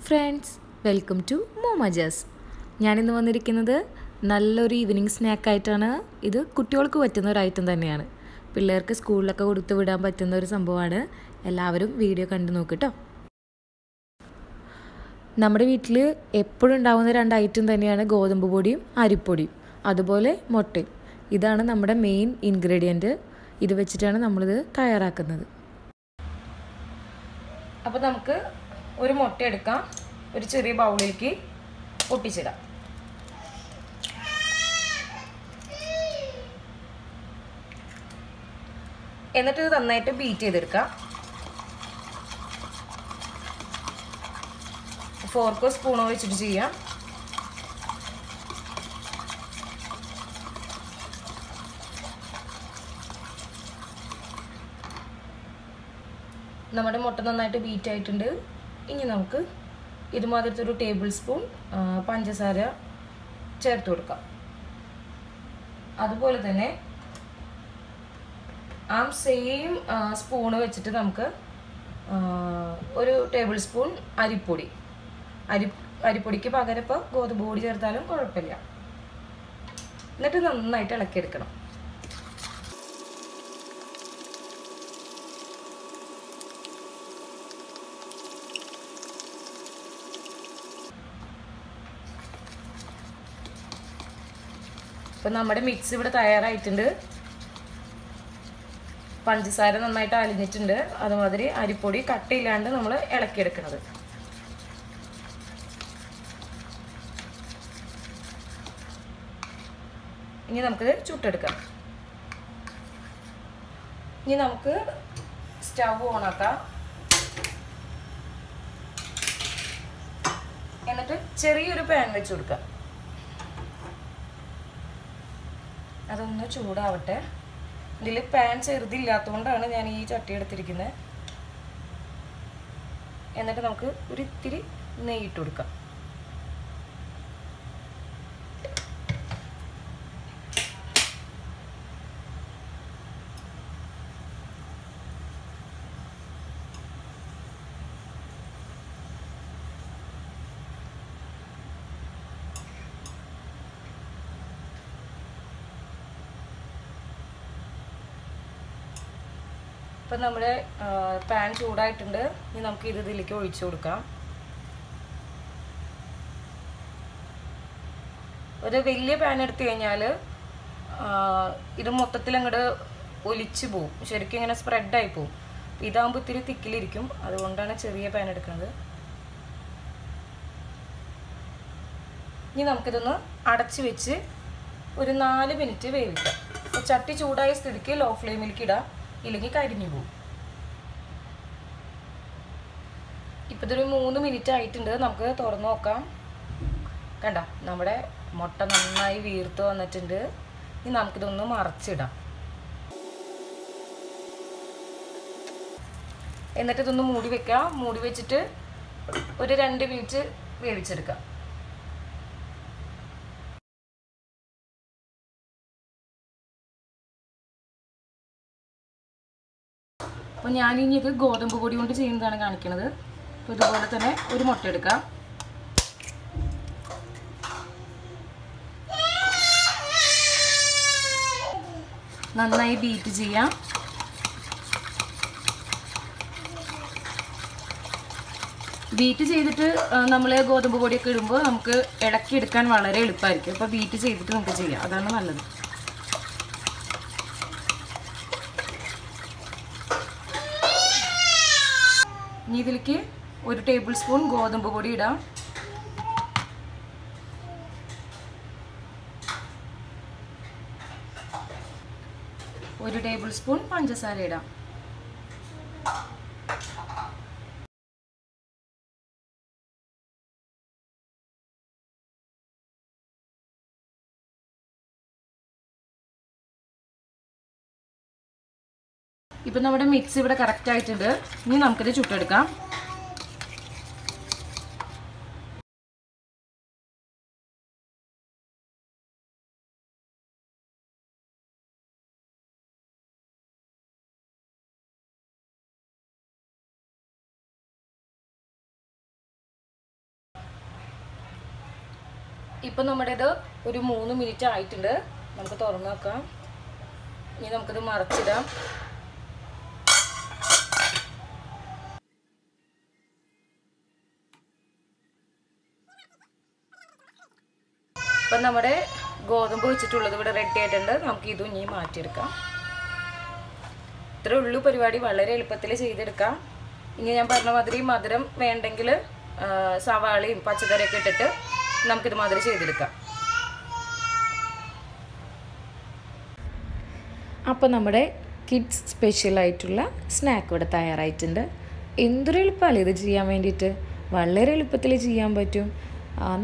Friends, welcome to മോമ ജസ്. ഞാനിന്ന് വന്നിരിക്കുന്നത് നല്ലൊരു ഈവനിങ് സ്നാക്കായിട്ടാണ്. ഇത് കുട്ടികൾക്ക് പറ്റുന്ന ഒരു ഐറ്റം തന്നെയാണ്. പിള്ളേർക്ക് സ്കൂളിലൊക്കെ കൊടുത്തു വിടാൻ പറ്റുന്ന ഒരു സംഭവമാണ്. എല്ലാവരും വീഡിയോ കണ്ടു നോക്കിട്ടോ. നമ്മുടെ വീട്ടിൽ എപ്പോഴും ഉണ്ടാകുന്ന രണ്ട് ഐറ്റം തന്നെയാണ് ഗോതമ്പ് പൊടിയും അരിപ്പൊടിയും, അതുപോലെ മുട്ടയും. ഇതാണ് നമ്മുടെ മെയിൻ ഇൻഗ്രീഡിയൻറ്റ്. ഇത് വെച്ചിട്ടാണ് നമ്മളിത് തയ്യാറാക്കുന്നത്. അപ്പോൾ നമുക്ക് ഒരു മുട്ട എടുക്കാം, ഒരു ചെറിയ ബൗളിലേക്ക് പൊട്ടിച്ചിടാം. എന്നിട്ട് ഇത് നന്നായിട്ട് ബീറ്റ് ചെയ്തെടുക്കാം. ഫോർക്കോ സ്പൂണോ വെച്ചിട്ട് ചെയ്യാം. നമ്മുടെ മുട്ട നന്നായിട്ട് ബീറ്റ് ആയിട്ടുണ്ട്. ഇനി നമുക്ക് ഇതുമാതിരത്തെ ഒരു ടേബിൾ സ്പൂൺ പഞ്ചസാര ചേർത്ത് കൊടുക്കാം. അതുപോലെ തന്നെ ആ സെയിം സ്പൂണ് വെച്ചിട്ട് നമുക്ക് ഒരു ടേബിൾ സ്പൂൺ അരിപ്പൊടിക്ക് പകരം ഇപ്പോൾ ഗോതമ്പ് പൊടി ചേർത്താലും കുഴപ്പമില്ല. എന്നിട്ട് നന്നായിട്ട് ഇളക്കിയെടുക്കണം. ഇപ്പം നമ്മുടെ മിക്സ് ഇവിടെ തയ്യാറായിട്ടുണ്ട്. പഞ്ചസാര നന്നായിട്ട് അലിഞ്ഞിട്ടുണ്ട്. അതുമാതിരി അരിപ്പൊടി കട്ടയില്ലാണ്ട് നമ്മൾ ഇളക്കിയെടുക്കുന്നത്. ഇനി നമുക്കിത് ചുട്ടെടുക്കാം. ഇനി നമുക്ക് സ്റ്റവ് ഓണാക്കാം. എന്നിട്ട് ചെറിയൊരു പാൻ വെച്ച് കൊടുക്കാം. അതൊന്ന് ചൂടാവട്ടെ. ഇതിൽ പാൻ ചെറുതില്ലാത്തതുകൊണ്ടാണ് ഞാൻ ഈ ചട്ടി എടുത്തിരിക്കുന്നത്. എന്നിട്ട് നമുക്ക് ഒരു ഇത്തിരി നെയ്യിട്ട് കൊടുക്കാം. ഇപ്പം നമ്മുടെ പാൻ ചൂടായിട്ടുണ്ട്. ഇനി നമുക്ക് ഇതിലേക്ക് ഒഴിച്ചു കൊടുക്കാം. ഒരു വലിയ പാൻ എടുത്തു കഴിഞ്ഞാൽ ഇത് മൊത്തത്തിൽ അങ്ങോട്ട് ഒലിച്ചു പോവും, ശരിക്കും ഇങ്ങനെ സ്പ്രെഡായി പോവും. ഇതാകുമ്പോൾ ഇത്തിരി തിക്കിലിരിക്കും, അതുകൊണ്ടാണ് ചെറിയ പാൻ എടുക്കുന്നത്. ഇനി നമുക്കിതൊന്ന് അടച്ച് വെച്ച് ഒരു 4 മിനിറ്റ് വേവിക്കാം. അപ്പോൾ ചട്ടി ചൂടായ സ്ഥിതിക്ക് ലോ ഫ്ലെയിമിലേക്ക് ഇടാം, ഇല്ലെങ്കിൽ കരിഞ്ഞു പോകും. ഇപ്പം ഇതൊരു 3 മിനിറ്റ് ആയിട്ടുണ്ട്. നമുക്ക് തുറന്നു നോക്കാം. കണ്ട, നമ്മുടെ മുട്ട നന്നായി വീർത്ത് വന്നിട്ടുണ്ട്. ഇനി നമുക്കിതൊന്ന് മറച്ചിടാം. എന്നിട്ട് ഇതൊന്ന് മൂടി വെക്കാം. മൂടി വെച്ചിട്ട് ഒരു 2 മിനിറ്റ് വേവിച്ചെടുക്കാം. അപ്പോൾ ഞാനിനി ഇത് ഗോതമ്പ് പൊടി കൊണ്ട് ചെയ്യുന്നതാണ് കാണിക്കുന്നത്. അപ്പോൾ ഇതുപോലെ തന്നെ ഒരു മുട്ട എടുക്കാം. നന്നായി ബീറ്റ് ചെയ്യാം. ബീറ്റ് ചെയ്തിട്ട് നമ്മൾ ഗോതമ്പ് പൊടിയൊക്കെ ഇടുമ്പോൾ നമുക്ക് ഇളക്കിയെടുക്കാൻ വളരെ എളുപ്പമായിരിക്കും. അപ്പോൾ ബീറ്റ് ചെയ്തിട്ട് നമുക്ക് ചെയ്യാം, അതാണ് നല്ലത്. ഇനി ഇതിലേക്ക് ഒരു ടേബിൾ സ്പൂൺ ഗോതമ്പ് പൊടി ഇടാം. ഒരു ടേബിൾ സ്പൂൺ പഞ്ചസാര ഇടാം. ഇപ്പം നമ്മുടെ മിക്സ് ഇവിടെ കറക്റ്റ് ആയിട്ടുണ്ട്. ഇനി നമുക്കിത് ചുട്ടെടുക്കാം. ഇപ്പം നമ്മുടേത് ഒരു 3 മിനിറ്റ് ആയിട്ടുണ്ട്. നമുക്ക് തുറന്ന് നോക്കാം. ഇനി നമുക്കിത് മറച്ചിടാം. ഇപ്പം നമ്മുടെ ഗോതമ്പ് വെച്ചിട്ടുള്ളത് ഇവിടെ റെഡി ആയിട്ടുണ്ട്. നമുക്ക് ഇതും ഇനി മാറ്റിയെടുക്കാം. ഇത്രേ ഉള്ളൂ പരിപാടി. വളരെ എളുപ്പത്തിൽ ചെയ്തെടുക്കാം. ഇനി ഞാൻ പറഞ്ഞ മാതിരി മധുരം വേണ്ടെങ്കിൽ സവാളയും പച്ചക്കറിയൊക്കെ ഇട്ടിട്ട് നമുക്കിത് മാതിരി ചെയ്തെടുക്കാം. അപ്പോൾ നമ്മുടെ കിഡ്സ് സ്പെഷ്യലായിട്ടുള്ള സ്നാക്ക് ഇവിടെ തയ്യാറായിട്ടുണ്ട്. എന്തൊരു എളുപ്പമല്ലേ ഇത് ചെയ്യാൻ വേണ്ടിയിട്ട്. വളരെ എളുപ്പത്തിൽ ചെയ്യാൻ പറ്റും.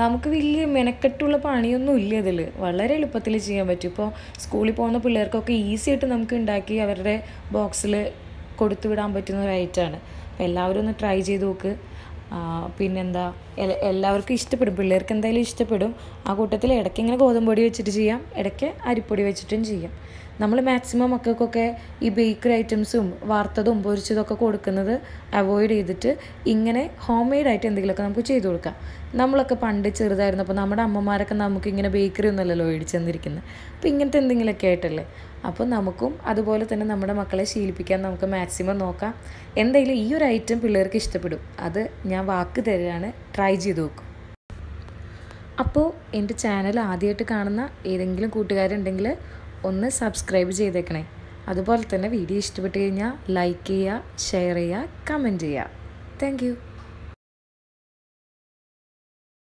നമുക്ക് വലിയ മെനക്കെട്ടുള്ള പണിയൊന്നും ഇല്ല ഇതിൽ. വളരെ എളുപ്പത്തിൽ ചെയ്യാൻ പറ്റും. ഇപ്പോൾ സ്കൂളിൽ പോകുന്ന പിള്ളേർക്കൊക്കെ ഈസി ആയിട്ട് നമുക്ക് ഉണ്ടാക്കി അവരുടെ ബോക്സിൽ കൊടുത്തു വിടാൻ പറ്റുന്ന ഒരു ഐറ്റമാണ്. അപ്പോൾ എല്ലാവരും ഒന്ന് ട്രൈ ചെയ്ത് നോക്ക്. പിന്നെന്താ, എല്ലാവർക്കും ഇഷ്ടപ്പെടും. പിള്ളേർക്ക് എന്തായാലും ഇഷ്ടപ്പെടും. ആ കൂട്ടത്തിൽ ഇടയ്ക്ക് ഇങ്ങനെ ഗോതമ്പ് പൊടി വെച്ചിട്ട് ചെയ്യാം, ഇടയ്ക്ക് അരിപ്പൊടി വെച്ചിട്ടും ചെയ്യാം. നമ്മൾ മാക്സിമം മക്കൾക്കൊക്കെ ഈ ബേക്കറി ഐറ്റംസും വറുത്തതും പൊരിച്ചതൊക്കെ കൊടുക്കുന്നത് അവോയ്ഡ് ചെയ്തിട്ട് ഇങ്ങനെ ഹോം മെയ്ഡായിട്ട് എന്തെങ്കിലുമൊക്കെ നമുക്ക് ചെയ്ത് കൊടുക്കാം. നമ്മളൊക്കെ പണ്ട് ചെറുതായിരുന്നപ്പോൾ നമ്മുടെ അമ്മമാരൊക്കെ നമുക്കിങ്ങനെ ബേക്കറി ഒന്നുമല്ലല്ലോ മേടിച്ച് തന്നിരിക്കുന്നത്. അപ്പോൾ ഇങ്ങനത്തെ എന്തെങ്കിലുമൊക്കെ ആയിട്ടല്ലേ. അപ്പോൾ നമുക്കും അതുപോലെ തന്നെ നമ്മുടെ മക്കളെ ശീലിപ്പിക്കാൻ നമുക്ക് മാക്സിമം നോക്കാം. എന്തായാലും ഈ ഒരു ഐറ്റം പിള്ളേർക്ക് ഇഷ്ടപ്പെടും. അത് ഞാൻ വാക്ക് തരികയാണ്. ട്രൈ ചെയ്ത് നോക്കും. അപ്പോൾ എൻ്റെ ചാനൽ ആദ്യമായിട്ട് കാണുന്ന ഏതെങ്കിലും കൂട്ടുകാരുണ്ടെങ്കിൽ ഒന്ന് സബ്സ്ക്രൈബ് ചെയ്തേക്കണേ. അതുപോലെ തന്നെ വീഡിയോ ഇഷ്ടപ്പെട്ട് കഴിഞ്ഞാൽ ലൈക്ക് ചെയ്യുക, ഷെയർ ചെയ്യുക, കമൻറ്റ് ചെയ്യുക. Thank you.